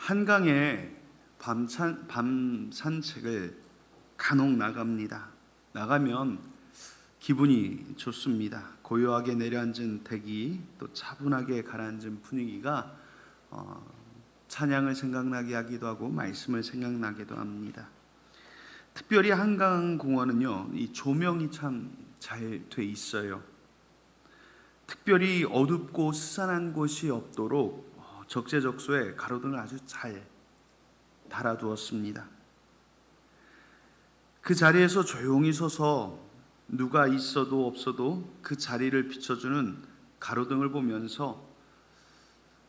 한강에 밤 산책을 간혹 나갑니다. 나가면 기분이 좋습니다. 고요하게 내려앉은 대기, 또 차분하게 가라앉은 분위기가 찬양을 생각나게 하기도 하고 말씀을 생각나기도 합니다. 특별히 한강공원은요, 이 조명이 참 잘 돼 있어요. 특별히 어둡고 스산한 곳이 없도록 적재적소에 가로등을 아주 잘 달아두었습니다. 그 자리에서 조용히 서서 누가 있어도 없어도 그 자리를 비춰주는 가로등을 보면서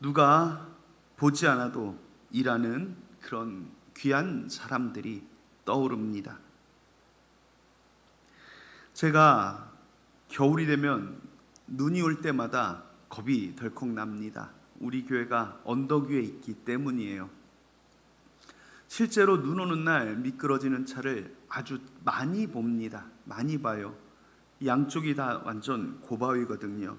누가 보지 않아도 일하는 그런 귀한 사람들이 떠오릅니다. 제가 겨울이 되면 눈이 올 때마다 겁이 덜컥 납니다. 우리 교회가 언덕 위에 있기 때문이에요. 실제로 눈 오는 날 미끄러지는 차를 아주 많이 봅니다. 많이 봐요. 양쪽이 다 완전 고바위거든요.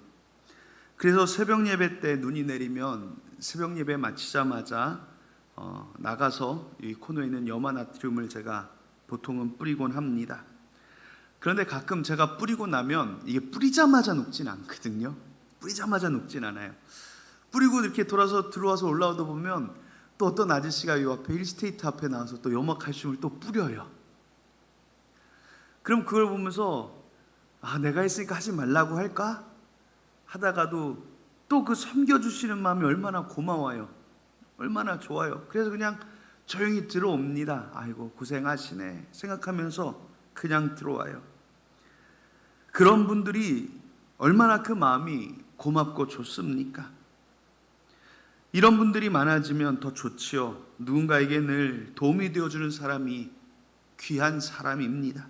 그래서 새벽 예배 때 눈이 내리면 새벽 예배 마치자마자 나가서 이 코너에 있는 염화나트륨을 제가 보통은 뿌리곤 합니다. 그런데 가끔 제가 뿌리고 나면 이게 뿌리자마자 녹진 않거든요. 뿌리자마자 녹진 않아요. 뿌리고 이렇게 들어와서 올라오다 보면 또 어떤 아저씨가 이 앞에 힐스테이트 앞에 나와서 또 염화칼슘을 또 뿌려요. 그럼 그걸 보면서 내가 했으니까 하지 말라고 할까? 하다가도 또 그 섬겨주시는 마음이 얼마나 고마워요. 얼마나 좋아요. 그래서 그냥 조용히 들어옵니다. 아이고 고생하시네 생각하면서 그냥 들어와요. 그런 분들이 얼마나 그 마음이 고맙고 좋습니까? 이런 분들이 많아지면 더 좋지요. 누군가에게 늘 도움이 되어주는 사람이 귀한 사람입니다.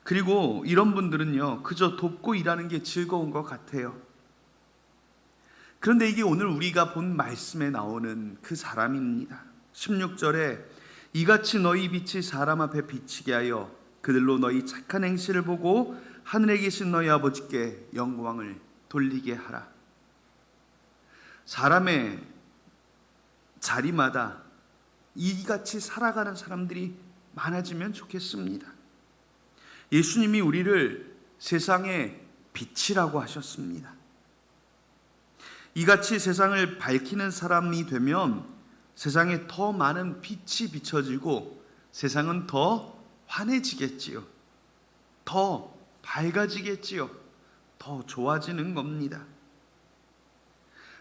그리고 이런 분들은요, 그저 돕고 일하는 게 즐거운 것 같아요. 그런데 이게 오늘 우리가 본 말씀에 나오는 그 사람입니다. 16절에 이같이 너희 빛이 사람 앞에 비치게 하여 그들로 너희 착한 행실을 보고 하늘에 계신 너희 아버지께 영광을 돌리게 하라. 사람의 자리마다 이같이 살아가는 사람들이 많아지면 좋겠습니다. 예수님이 우리를 세상의 빛이라고 하셨습니다. 이같이 세상을 밝히는 사람이 되면 세상에 더 많은 빛이 비춰지고 세상은 더 환해지겠지요. 더 밝아지겠지요. 더 좋아지는 겁니다.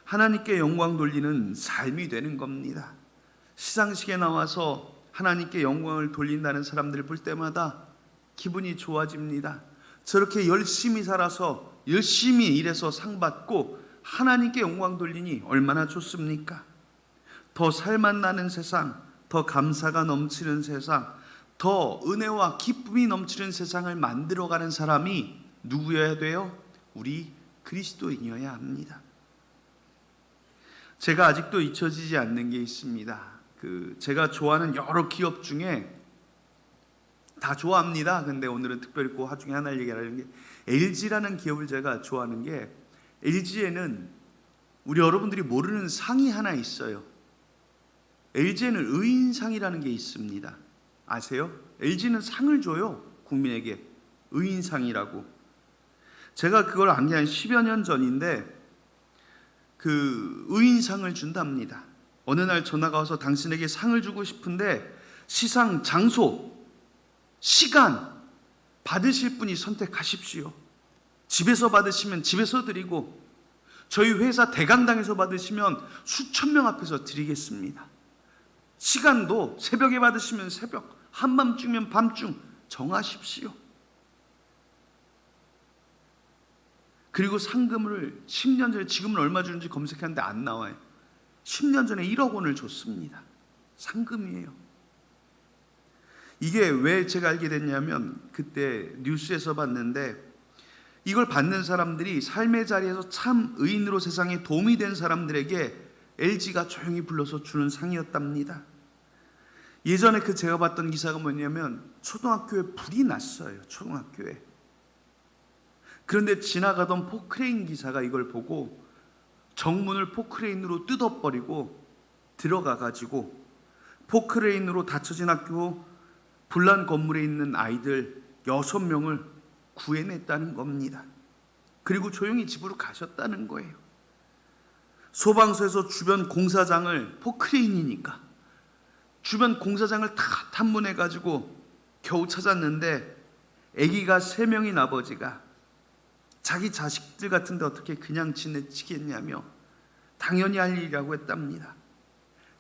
하나님께 영광 돌리는 삶이 되는 겁니다. 시상식에 나와서 하나님께 영광을 돌린다는 사람들을 볼 때마다 기분이 좋아집니다. 저렇게 열심히 살아서 열심히 일해서 상 받고 하나님께 영광 돌리니 얼마나 좋습니까? 더 살맛 나는 세상, 더 감사가 넘치는 세상, 더 은혜와 기쁨이 넘치는 세상을 만들어가는 사람이 누구여야 돼요? 우리 그리스도인이어야 합니다. 제가 아직도 잊혀지지 않는 게 있습니다. 제가 좋아하는 여러 기업 중에 다 좋아합니다. 근데 오늘은 특별히 그 중에 하나를 얘기하려는 게 LG라는 기업을 제가 좋아하는 게 LG에는 우리 여러분들이 모르는 상이 하나 있어요. LG에는 의인상이라는 게 있습니다. 아세요? LG는 상을 줘요. 국민에게. 의인상이라고. 제가 그걸 안 게 한 10여 년 전인데 그 의인상을 준답니다. 어느 날 전화가 와서 당신에게 상을 주고 싶은데 시상 장소, 시간 받으실 분이 선택하십시오. 집에서 받으시면 집에서 드리고 저희 회사 대강당에서 받으시면 수천 명 앞에서 드리겠습니다. 시간도 새벽에 받으시면 새벽, 한밤중이면 밤중 정하십시오. 그리고 상금을 10년 전에, 지금은 얼마 주는지 검색했는데 안 나와요. 10년 전에 1억 원을 줬습니다. 상금이에요. 이게 왜 제가 알게 됐냐면 그때 뉴스에서 봤는데 이걸 받는 사람들이 삶의 자리에서 참 의인으로 세상에 도움이 된 사람들에게 LG가 조용히 불러서 주는 상이었답니다. 예전에 제가 봤던 기사가 뭐냐면 초등학교에 불이 났어요. 초등학교에. 그런데 지나가던 포크레인 기사가 이걸 보고 정문을 포크레인으로 뜯어버리고 들어가 가지고 포크레인으로 닫혀진 학교 불난 건물에 있는 아이들 6명을 구해냈다는 겁니다. 그리고 조용히 집으로 가셨다는 거예요. 소방서에서 주변 공사장을, 포크레인이니까 주변 공사장을 다 탐문해 가지고 겨우 찾았는데, 아기가 3명인 아버지가 자기 자식들 같은데 어떻게 그냥 지내치겠냐며 당연히 할 일이라고 했답니다.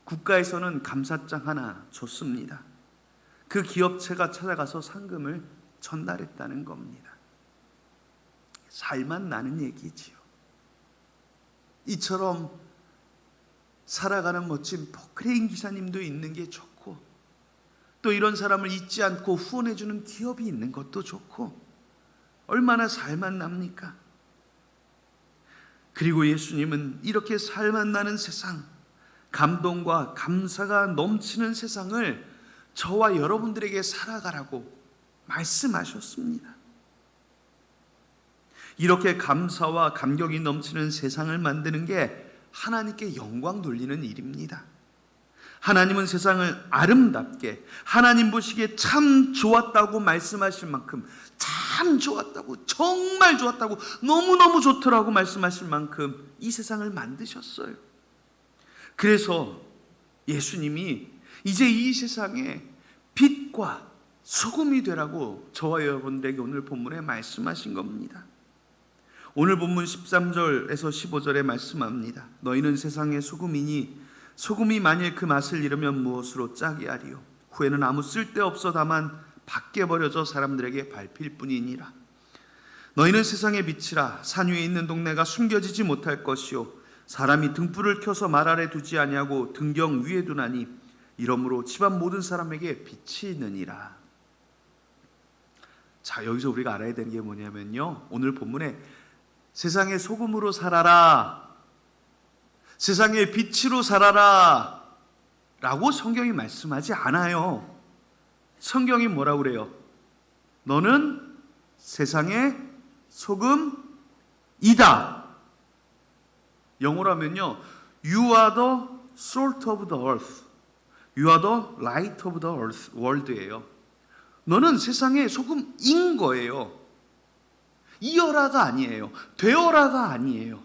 국가에서는 감사장 하나 줬습니다. 그 기업체가 찾아가서 상금을 전달했다는 겁니다. 살만 나는 얘기지요. 이처럼 살아가는 멋진 포크레인 기사님도 있는 게 좋고, 또 이런 사람을 잊지 않고 후원해주는 기업이 있는 것도 좋고, 얼마나 살만 납니까? 그리고 예수님은 이렇게 살만 나는 세상, 감동과 감사가 넘치는 세상을 저와 여러분들에게 살아가라고 말씀하셨습니다. 이렇게 감사와 감격이 넘치는 세상을 만드는 게 하나님께 영광 돌리는 일입니다. 하나님은 세상을 아름답게, 하나님 보시기에 참 좋았다고 말씀하실 만큼, 참 좋았다고, 정말 좋았다고, 너무너무 좋더라고 말씀하실 만큼 이 세상을 만드셨어요. 그래서 예수님이 이제 이 세상에 빛과 소금이 되라고 저와 여러분들에게 오늘 본문에 말씀하신 겁니다. 오늘 본문 13절에서 15절에 말씀합니다. 너희는 세상의 소금이니 소금이 만일 그 맛을 잃으면 무엇으로 짜게 하리요? 후에는 아무 쓸데없어 다만 밖에 버려져 사람들에게 밟힐 뿐이니라. 너희는 세상의 빛이라. 산 위에 있는 동네가 숨겨지지 못할 것이요 사람이 등불을 켜서 말 아래 두지 아니하고 등경 위에 두나니 이러므로 집안 모든 사람에게 빛이 있느니라. 자, 여기서 우리가 알아야 되는 게 뭐냐면요, 오늘 본문에 세상의 소금으로 살아라, 세상의 빛으로 살아라 라고 성경이 말씀하지 않아요. 성경이 뭐라고 그래요? 너는 세상의 소금이다. 영어로 하면요, You are the salt of the earth, You are the light of the earth, world예요. 너는 세상의 소금인 거예요. 이어라가 아니에요. 되어라가 아니에요.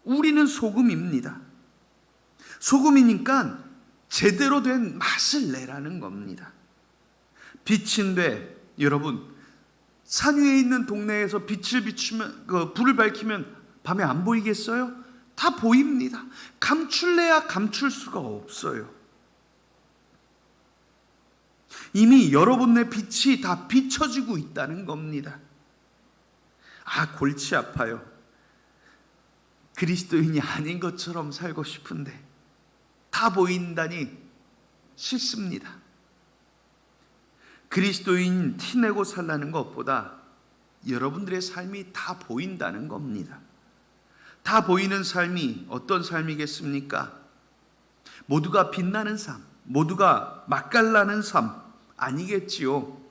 우리는 소금입니다. 소금이니까 제대로 된 맛을 내라는 겁니다. 빛인데 여러분, 산 위에 있는 동네에서 빛을 비추면, 불을 밝히면 밤에 안 보이겠어요? 다 보입니다. 감출래야 감출 수가 없어요. 이미 여러분의 빛이 다 비춰지고 있다는 겁니다. 아, 골치 아파요. 그리스도인이 아닌 것처럼 살고 싶은데 다 보인다니 싫습니다. 그리스도인 티내고 살라는 것보다 여러분들의 삶이 다 보인다는 겁니다. 다 보이는 삶이 어떤 삶이겠습니까? 모두가 빛나는 삶, 모두가 맛깔나는 삶 아니겠지요.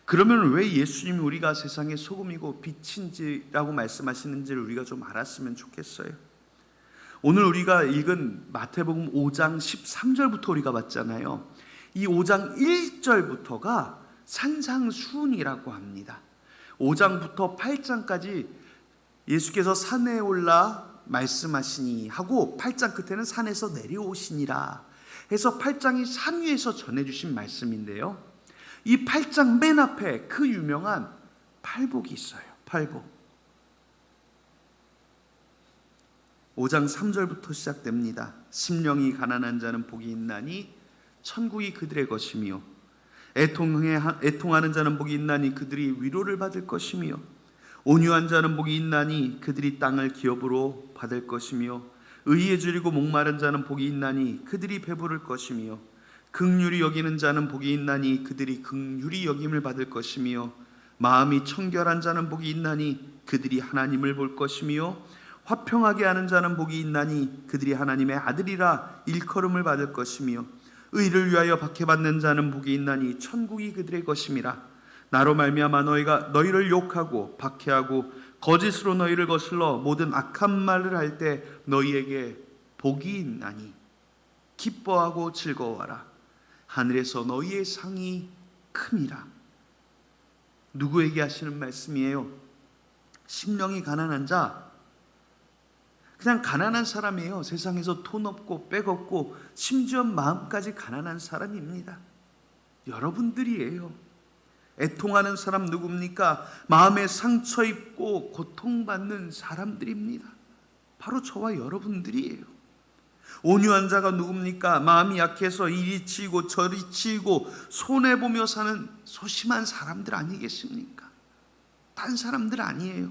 그러면 왜 예수님이 우리가 세상의 소금이고 빛인지라고 말씀하시는지를 우리가 좀 알았으면 좋겠어요. 오늘 우리가 읽은 마태복음 5장 13절부터 우리가 봤잖아요. 이 5장 1절부터가 산상수훈이라고 합니다. 5장부터 8장까지 예수께서 산에 올라 말씀하시니 하고 8장 끝에는 산에서 내려오시니라 해서 8장이 산 위에서 전해주신 말씀인데요, 이 8장 맨 앞에 그 유명한 팔복이 있어요. 팔복. 5장 3절부터 시작됩니다. 심령이 가난한 자는 복이 있나니 천국이 그들의 것이며 애통하는 자는 복이 있나니 그들이 위로를 받을 것이며 온유한 자는 복이 있나니 그들이 땅을 기업으로 받을 것이며 의에 줄이고 목마른 자는 복이 있나니 그들이 배부를 것이며 긍휼히 여기는 자는 복이 있나니 그들이 긍휼히 여김을 받을 것이며 마음이 청결한 자는 복이 있나니 그들이 하나님을 볼 것이며 화평하게 하는 자는 복이 있나니 그들이 하나님의 아들이라 일컬음을 받을 것이며 의를 위하여 박해받는 자는 복이 있나니 천국이 그들의 것임이라. 나로 말미암아 너희를 욕하고 박해하고 거짓으로 너희를 거슬러 모든 악한 말을 할 때 너희에게 복이 있나니 기뻐하고 즐거워하라. 하늘에서 너희의 상이 큼이라. 누구에게 하시는 말씀이에요? 심령이 가난한 자, 그냥 가난한 사람이에요. 세상에서 돈 없고 빽 없고 심지어 마음까지 가난한 사람입니다. 여러분들이에요. 애통하는 사람 누굽니까? 마음에 상처 입고 고통받는 사람들입니다. 바로 저와 여러분들이에요. 온유한 자가 누굽니까? 마음이 약해서 이리 치이고 저리 치이고 손해보며 사는 소심한 사람들 아니겠습니까? 딴 사람들 아니에요.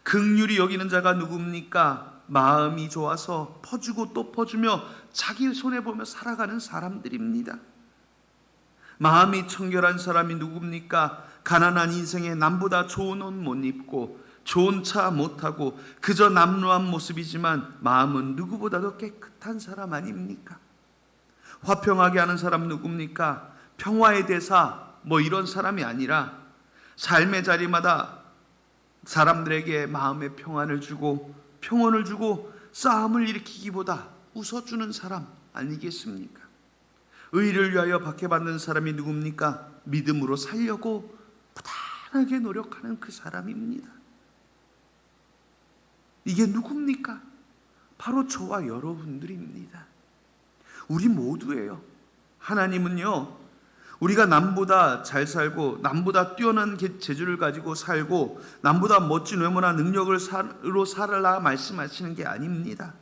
긍휼히 여기는 자가 누굽니까? 마음이 좋아서 퍼주고 또 퍼주며 자기 손해보며 살아가는 사람들입니다. 마음이 청결한 사람이 누굽니까? 가난한 인생에 남보다 좋은 옷 못 입고 좋은 차 못 타고 그저 남루한 모습이지만 마음은 누구보다도 깨끗한 사람 아닙니까? 화평하게 하는 사람 누굽니까? 평화의 대사 뭐 이런 사람이 아니라 삶의 자리마다 사람들에게 마음의 평안을 주고 평온을 주고 싸움을 일으키기보다 웃어주는 사람 아니겠습니까? 의를 위하여 박해받는 사람이 누굽니까? 믿음으로 살려고 부단하게 노력하는 그 사람입니다. 이게 누굽니까? 바로 저와 여러분들입니다. 우리 모두예요. 하나님은요, 우리가 남보다 잘 살고 남보다 뛰어난 재주를 가지고 살고 남보다 멋진 외모나 능력으로 살아라 말씀하시는 게 아닙니다.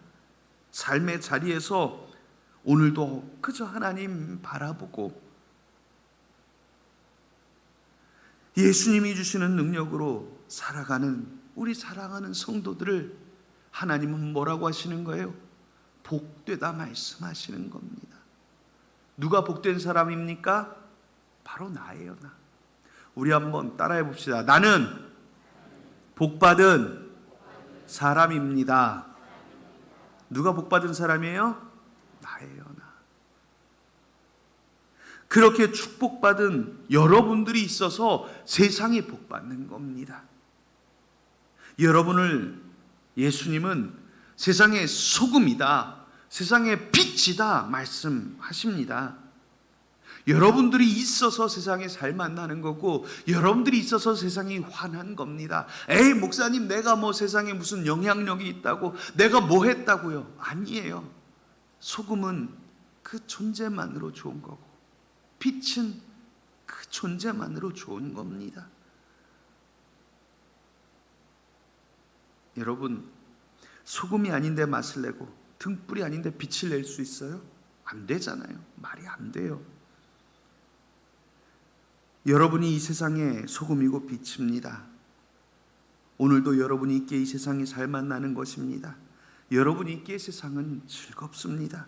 삶의 자리에서 오늘도 그저 하나님 바라보고 예수님이 주시는 능력으로 살아가는 우리 사랑하는 성도들을 하나님은 뭐라고 하시는 거예요? 복되다 말씀하시는 겁니다. 누가 복된 사람입니까? 바로 나예요, 나. 우리 한번 따라해 봅시다. 나는 복받은 사람입니다. 누가 복받은 사람이에요? 나예요, 나. 그렇게 축복받은 여러분들이 있어서 세상이 복받는 겁니다. 여러분을 예수님은 세상의 소금이다, 세상의 빛이다 말씀하십니다. 여러분들이 있어서 세상에 잘 만나는 거고 여러분들이 있어서 세상이 환한 겁니다. 에이 목사님, 내가 뭐 세상에 무슨 영향력이 있다고 내가 뭐 했다고요? 아니에요. 소금은 그 존재만으로 좋은 거고 빛은 그 존재만으로 좋은 겁니다. 여러분, 소금이 아닌데 맛을 내고 등불이 아닌데 빛을 낼 수 있어요? 안 되잖아요. 말이 안 돼요. 여러분이 이 세상의 소금이고 빛입니다. 오늘도 여러분이 있기에 이 세상이 잘 만나는 것입니다. 여러분이 있기에 세상은 즐겁습니다.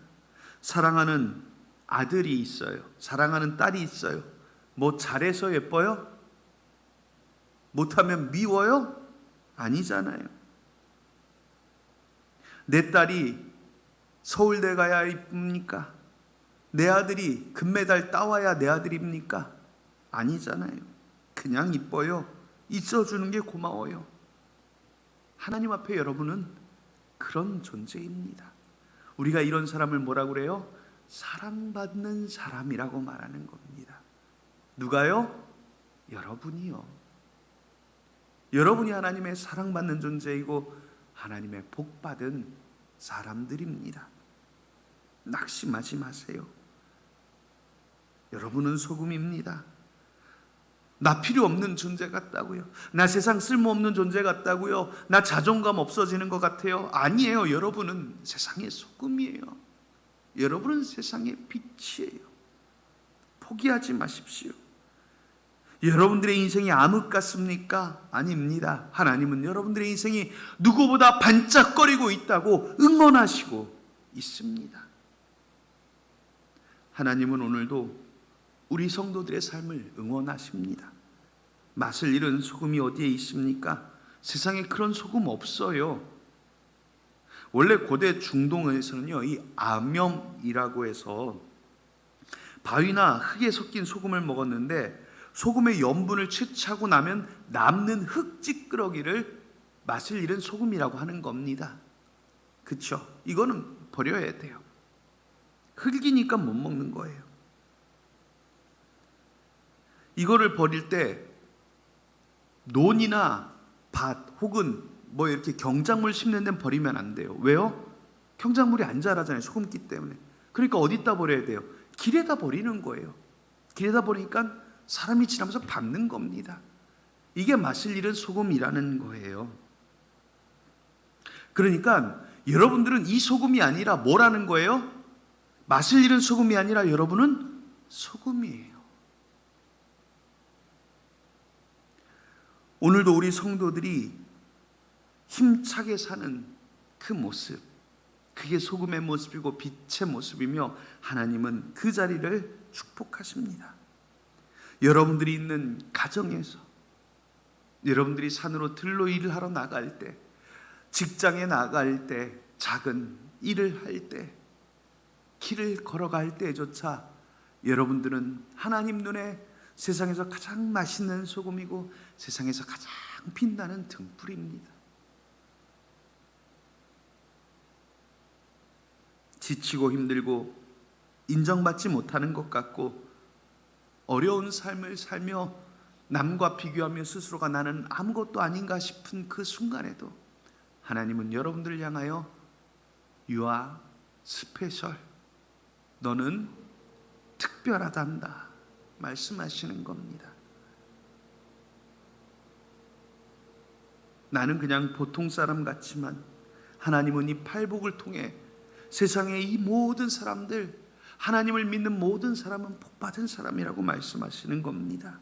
사랑하는 아들이 있어요. 사랑하는 딸이 있어요. 뭐 잘해서 예뻐요? 못하면 미워요? 아니잖아요. 내 딸이 서울대 가야 이쁩니까? 내 아들이 금메달 따와야 내 아들입니까? 아니잖아요. 그냥 이뻐요. 있어주는 게 고마워요. 하나님 앞에 여러분은 그런 존재입니다. 우리가 이런 사람을 뭐라고 그래요? 사랑받는 사람이라고 말하는 겁니다. 누가요? 여러분이요. 여러분이 하나님의 사랑받는 존재이고 하나님의 복받은 사람들입니다. 낙심하지 마세요. 여러분은 소금입니다. 나 필요 없는 존재 같다고요? 나 세상 쓸모없는 존재 같다고요? 나 자존감 없어지는 것 같아요? 아니에요. 여러분은 세상의 소금이에요. 여러분은 세상의 빛이에요. 포기하지 마십시오. 여러분들의 인생이 암흑 같습니까? 아닙니다. 하나님은 여러분들의 인생이 누구보다 반짝거리고 있다고 응원하시고 있습니다. 하나님은 오늘도 우리 성도들의 삶을 응원하십니다. 맛을 잃은 소금이 어디에 있습니까? 세상에 그런 소금 없어요. 원래 고대 중동에서는요, 이 암염이라고 해서 바위나 흙에 섞인 소금을 먹었는데 소금의 염분을 채취하고 나면 남는 흙찌끄러기를 맛을 잃은 소금이라고 하는 겁니다. 그렇죠? 이거는 버려야 돼요. 흙이니까 못 먹는 거예요. 이거를 버릴 때 논이나 밭 혹은 뭐 이렇게 경작물 심는 데는 버리면 안 돼요. 왜요? 경작물이 안 자라잖아요. 소금기 때문에. 그러니까 어디다 버려야 돼요? 길에다 버리는 거예요. 길에다 버리니까 사람이 지나면서 밟는 겁니다. 이게 맛을 잃은 소금이라는 거예요. 그러니까 여러분들은 이 소금이 아니라 뭐라는 거예요? 맛을 잃은 소금이 아니라 여러분은 소금이에요. 오늘도 우리 성도들이 힘차게 사는 그 모습, 그게 소금의 모습이고 빛의 모습이며 하나님은 그 자리를 축복하십니다. 여러분들이 있는 가정에서, 여러분들이 산으로 들로 일을 하러 나갈 때, 직장에 나갈 때, 작은 일을 할 때, 길을 걸어갈 때조차 여러분들은 하나님 눈에 세상에서 가장 맛있는 소금이고 세상에서 가장 빛나는 등불입니다. 지치고 힘들고 인정받지 못하는 것 같고 어려운 삶을 살며 남과 비교하며 스스로가 나는 아무것도 아닌가 싶은 그 순간에도 하나님은 여러분들을 향하여 You are special, 너는 특별하단다 말씀하시는 겁니다. 나는 그냥 보통 사람 같지만 하나님은 이 팔복을 통해 세상의 이 모든 사람들, 하나님을 믿는 모든 사람은 복받은 사람이라고 말씀하시는 겁니다.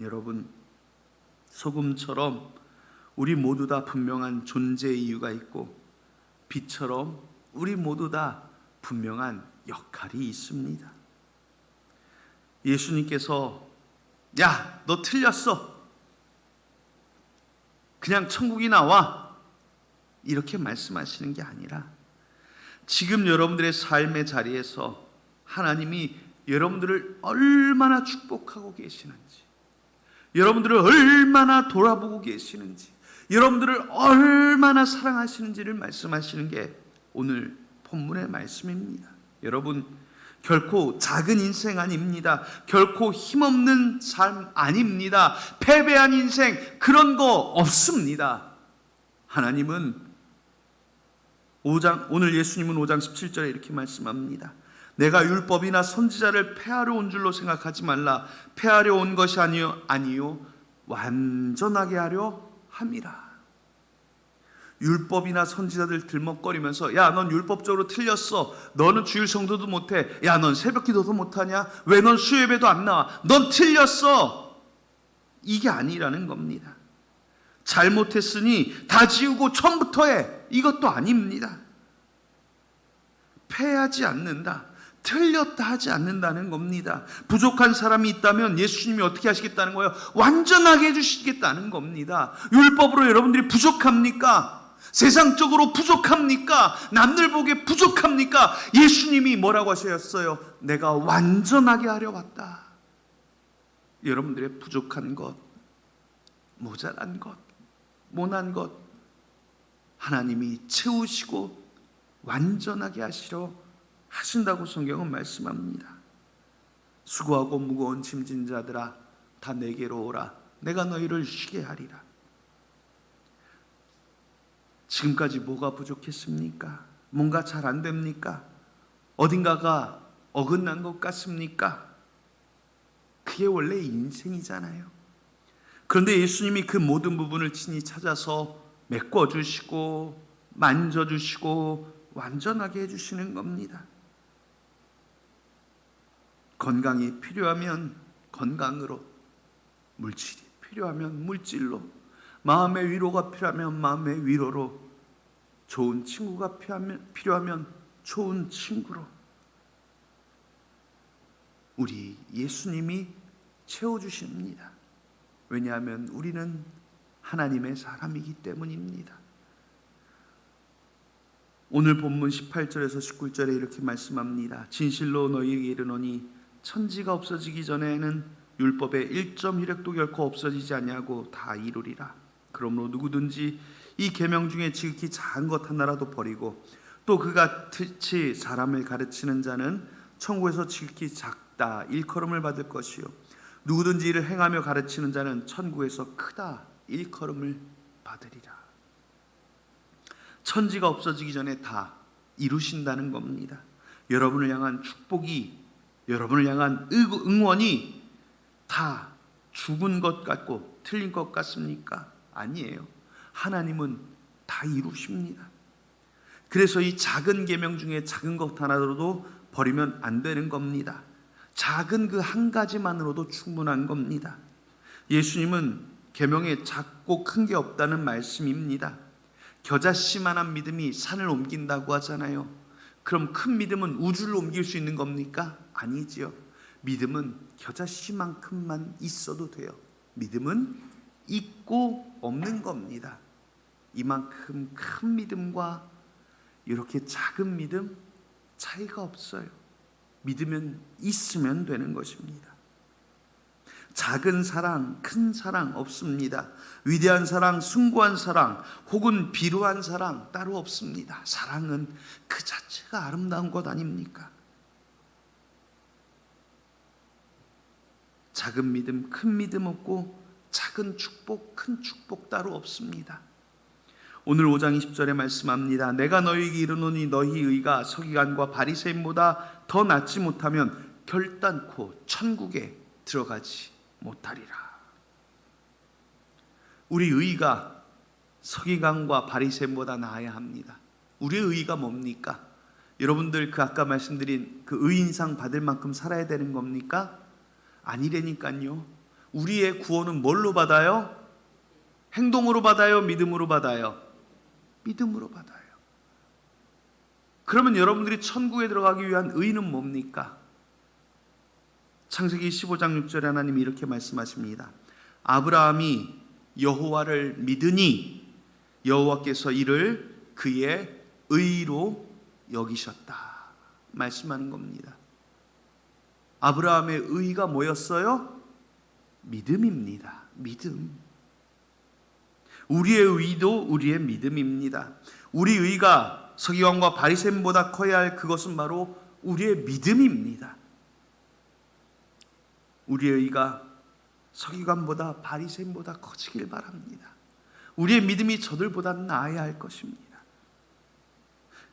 여러분, 소금처럼 우리 모두 다 분명한 존재의 이유가 있고 빛처럼 우리 모두 다 분명한 역할이 있습니다. 예수님께서 야, 너 틀렸어, 그냥 천국이 나와, 이렇게 말씀하시는 게 아니라 지금 여러분들의 삶의 자리에서 하나님이 여러분들을 얼마나 축복하고 계시는지, 여러분들을 얼마나 돌아보고 계시는지, 여러분들을 얼마나 사랑하시는지를 말씀하시는 게 오늘 본문의 말씀입니다. 여러분, 결코 작은 인생 아닙니다. 결코 힘없는 삶 아닙니다. 패배한 인생, 그런 거 없습니다. 하나님은 오늘 예수님은 5장 17절에 이렇게 말씀합니다. 내가 율법이나 선지자를 폐하려 온 줄로 생각하지 말라. 폐하려 온 것이 아니요 완전하게 하려 함이라. 율법이나 선지자들 들먹거리면서 야, 넌 율법적으로 틀렸어, 너는 주일 성도도 못해, 야, 넌 새벽기도도 못하냐, 왜 넌 수요예배도 안 나와, 넌 틀렸어, 이게 아니라는 겁니다. 잘못했으니 다 지우고 처음부터 해, 이것도 아닙니다. 패하지 않는다, 틀렸다 하지 않는다는 겁니다. 부족한 사람이 있다면 예수님이 어떻게 하시겠다는 거예요? 완전하게 해주시겠다는 겁니다. 율법으로 여러분들이 부족합니까? 세상적으로 부족합니까? 남들 보기에 부족합니까? 예수님이 뭐라고 하셨어요? 내가 완전하게 하려 왔다. 여러분들의 부족한 것, 모자란 것, 모난 것 하나님이 채우시고 완전하게 하신다고 성경은 말씀합니다. 수고하고 무거운 짐진 자들아, 다 내게로 오라. 내가 너희를 쉬게 하리라. 지금까지 뭐가 부족했습니까? 뭔가 잘 안 됩니까? 어딘가가 어긋난 것 같습니까? 그게 원래 인생이잖아요. 그런데 예수님이 그 모든 부분을 친히 찾아서 메꿔주시고 만져주시고 완전하게 해주시는 겁니다. 건강이 필요하면 건강으로, 물질이 필요하면 물질로, 마음의 위로가 필요하면 마음의 위로로, 좋은 친구가 필요하면 좋은 친구로 우리 예수님이 채워주십니다. 왜냐하면 우리는 하나님의 사람이기 때문입니다. 오늘 본문 18절에서 19절에 이렇게 말씀합니다. 진실로 너희에게 이르노니 천지가 없어지기 전에는 율법의 1점 휘력도 결코 없어지지 아니하고 다 이루리라. 그러므로 누구든지 이 계명 중에 지극히 작은 것 하나라도 버리고 또 그같이 사람을 가르치는 자는 천국에서 지극히 작다 일컬음을 받을 것이요 누구든지 이를 행하며 가르치는 자는 천국에서 크다 일컬음을 받으리라. 천지가 없어지기 전에 다 이루신다는 겁니다. 여러분을 향한 축복이, 여러분을 향한 응원이 다 죽은 것 같고 틀린 것 같습니까? 아니에요. 하나님은 다 이루십니다. 그래서 이 작은 계명 중에 작은 것 하나로도 버리면 안 되는 겁니다. 작은 그 한 가지만으로도 충분한 겁니다. 예수님은 계명에 작고 큰 게 없다는 말씀입니다. 겨자씨만한 믿음이 산을 옮긴다고 하잖아요. 그럼 큰 믿음은 우주를 옮길 수 있는 겁니까? 아니지요. 믿음은 겨자씨만큼만 있어도 돼요. 믿음은 있고 없는 겁니다. 이만큼 큰 믿음과 이렇게 작은 믿음 차이가 없어요. 믿으면 있으면 되는 것입니다. 작은 사랑, 큰 사랑 없습니다. 위대한 사랑, 숭고한 사랑, 혹은 비루한 사랑 따로 없습니다. 사랑은 그 자체가 아름다운 것 아닙니까? 작은 믿음, 큰 믿음 없고 작은 축복, 큰 축복 따로 없습니다. 오늘 5장 20절에 말씀합니다. 내가 너희에게 이르노니 너희 의가 서기관과 바리새인보다 더 낫지 못하면 결단코 천국에 들어가지 못하리라. 우리 의가 서기관과 바리새인보다 나아야 합니다. 우리의 의가 뭡니까? 여러분들 그 아까 말씀드린 그 의인상 받을 만큼 살아야 되는 겁니까? 아니라니까요. 우리의 구원은 뭘로 받아요? 행동으로 받아요? 믿음으로 받아요? 믿음으로 받아요. 그러면 여러분들이 천국에 들어가기 위한 의는 뭡니까? 창세기 15장 6절에 하나님이 이렇게 말씀하십니다. 아브라함이 여호와를 믿으니 여호와께서 이를 그의 의로 여기셨다 말씀하는 겁니다. 아브라함의 의가 뭐였어요? 믿음입니다. 믿음. 우리의 의도 우리의 믿음입니다. 우리 의가 서기관과 바리새인보다 커야 할 그것은 바로 우리의 믿음입니다. 우리의 의가 서기관보다 바리새인보다 커지길 바랍니다. 우리의 믿음이 저들보다 나아야 할 것입니다.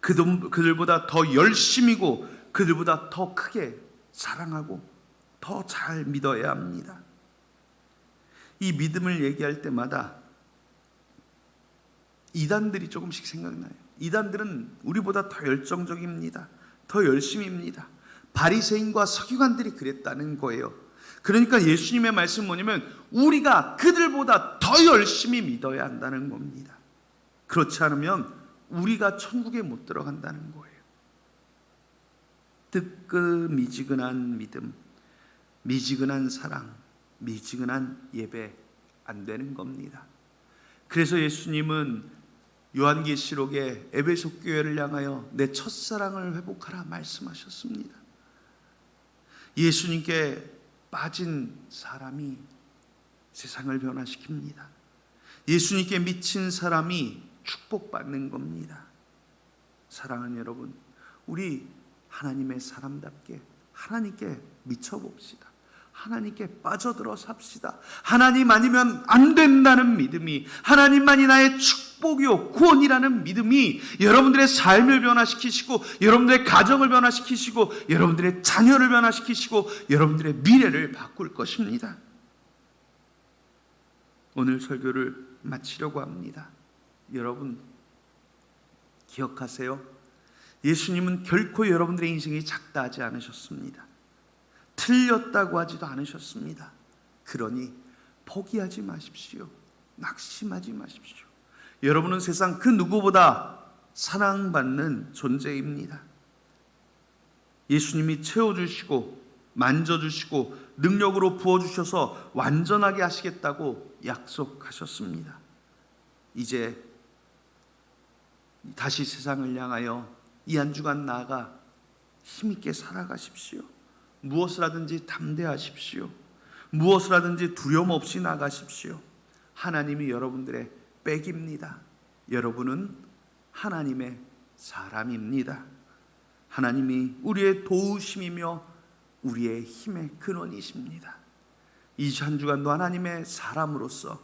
그들보다 더 열심이고 그들보다 더 크게 사랑하고 더 잘 믿어야 합니다. 이 믿음을 얘기할 때마다 이단들이 조금씩 생각나요. 이단들은 우리보다 더 열정적입니다. 더 열심입니다. 바리새인과 서기관들이 그랬다는 거예요. 그러니까 예수님의 말씀은 뭐냐면 우리가 그들보다 더 열심히 믿어야 한다는 겁니다. 그렇지 않으면 우리가 천국에 못 들어간다는 거예요. 뜨끈미지근한 믿음, 미지근한 사랑, 미지근한 예배 안 되는 겁니다. 그래서 예수님은 요한계시록에 에베소 교회를 향하여 내 첫사랑을 회복하라 말씀하셨습니다. 예수님께 빠진 사람이 세상을 변화시킵니다. 예수님께 미친 사람이 축복받는 겁니다. 사랑하는 여러분, 우리 하나님의 사람답게 하나님께 미쳐봅시다. 하나님께 빠져들어 삽시다. 하나님 아니면 안 된다는 믿음이, 하나님만이 나의 축복이요 구원이라는 믿음이 여러분들의 삶을 변화시키시고 여러분들의 가정을 변화시키시고 여러분들의 자녀를 변화시키시고 여러분들의 미래를 바꿀 것입니다. 오늘 설교를 마치려고 합니다. 여러분 기억하세요. 예수님은 결코 여러분들의 인생이 작다 하지 않으셨습니다. 틀렸다고 하지도 않으셨습니다. 그러니 포기하지 마십시오. 낙심하지 마십시오. 여러분은 세상 그 누구보다 사랑받는 존재입니다. 예수님이 채워주시고 만져주시고 능력으로 부어주셔서 완전하게 하시겠다고 약속하셨습니다. 이제 다시 세상을 향하여 이 한 주간 나아가 힘있게 살아가십시오. 무엇을 하든지 담대하십시오. 무엇을 하든지 두려움 없이 나가십시오. 하나님이 여러분들의 백입니다. 여러분은 하나님의 사람입니다. 하나님이 우리의 도우심이며 우리의 힘의 근원이십니다. 이 한 주간도 하나님의 사람으로서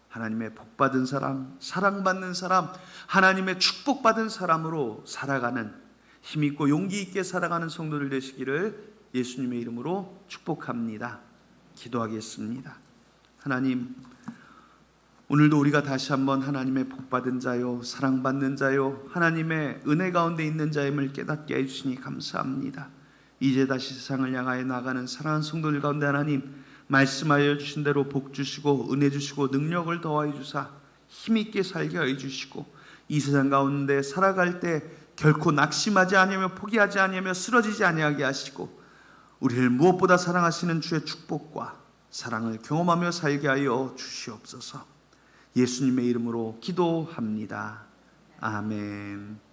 하나님의 복받은 사람, 사랑받는 사람, 하나님의 축복받은 사람으로 살아가는 힘있고 용기 있게 살아가는 성도들 되시기를 예수님의 이름으로 축복합니다. 기도하겠습니다. 하나님, 오늘도 우리가 다시 한번 하나님의 복받은 자요, 사랑받는 자요, 하나님의 은혜 가운데 있는 자임을 깨닫게 해주시니 감사합니다. 이제 다시 세상을 향하여 나가는 사랑하는 성도들 가운데 하나님 말씀하여 주신 대로 복 주시고 은혜 주시고 능력을 더하여 주사 힘있게 살게 하여 주시고 이 세상 가운데 살아갈 때 결코 낙심하지 아니하며 포기하지 아니하며 쓰러지지 아니하게 하시고 우리를 무엇보다 사랑하시는 주의 축복과 사랑을 경험하며 살게 하여 주시옵소서. 예수님의 이름으로 기도합니다. 아멘.